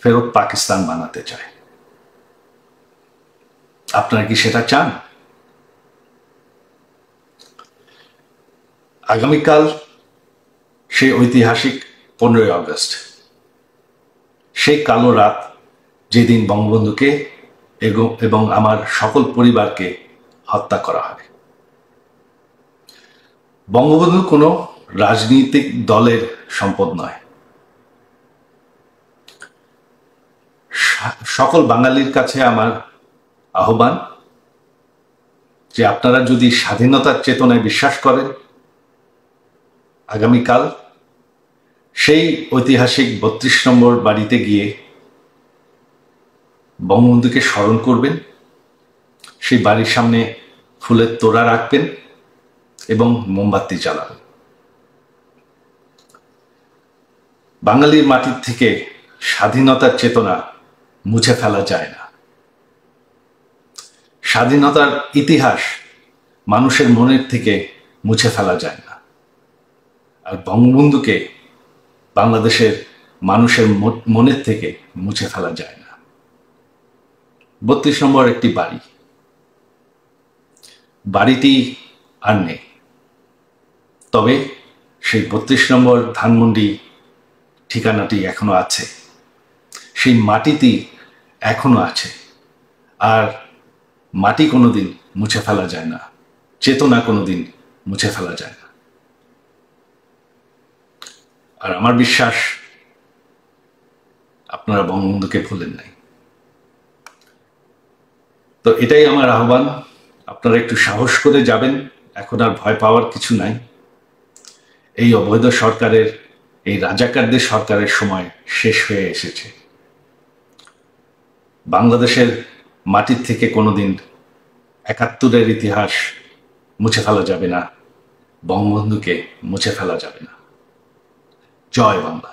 ফেরত পাকিস্তান বানাতে চায়। আপনারা কি সেটা চান? আগামীকাল সেই ঐতিহাসিক 15ই আগস্ট, সেই কালো রাত, যেদিন বঙ্গবন্ধুকে এবং আমার সকল পরিবারকে হত্যা করা হয়। বঙ্গবন্ধু কোনো রাজনৈতিক দলের সম্পদ নয়। সকল বাঙালির কাছে আমার আহ্বান যে আপনারা যদি স্বাধীনতার চেতনায় বিশ্বাস করেন, আগামীকাল সেই ঐতিহাসিক 32 নম্বর বাড়িতে গিয়ে বঙ্গবন্ধুকে স্মরণ করবেন, সেই বাড়ির সামনে ফুলের তোড়া রাখবেন এবং মোমবাতি জ্বালাবেন। বাঙালির মাটির থেকে স্বাধীনতার চেতনা মুছে ফেলা যায় না। স্বাধীনতার ইতিহাস মানুষের মনের থেকে মুছে ফেলা যায় না। আর বঙ্গবন্ধুকে বাংলাদেশের মানুষের মনের থেকে মুছে ফেলা যায় না। 32 নম্বর একটি বাড়িটি আর নেই, তবে সেই 32 নম্বর ধানমন্ডি ঠিকানাটি এখনো আছে, সেই মাটিটি এখনো আছে। আর মাটি কোনোদিন মুছে ফেলা যায় না, চেতনা কোনোদিন মুছে ফেলা যায় না। আর আমার বিশ্বাস আপনারা বঙ্গবন্ধুকে ভুলেন নাই। তো এটাই আমার আহ্বান, আপনারা একটু সাহস করে যাবেন। এখন আর ভয় পাওয়ার কিছু নাই। এই অবৈধ সরকারের, এই রাজাকারদের সরকারের সময় শেষ হয়ে এসেছে। বাংলাদেশের মাটির থেকে কোনোদিন 71-এর ইতিহাস মুছে ফেলা যাবে না, বঙ্গবন্ধুকে মুছে ফেলা যাবে না। জয় বাংলা।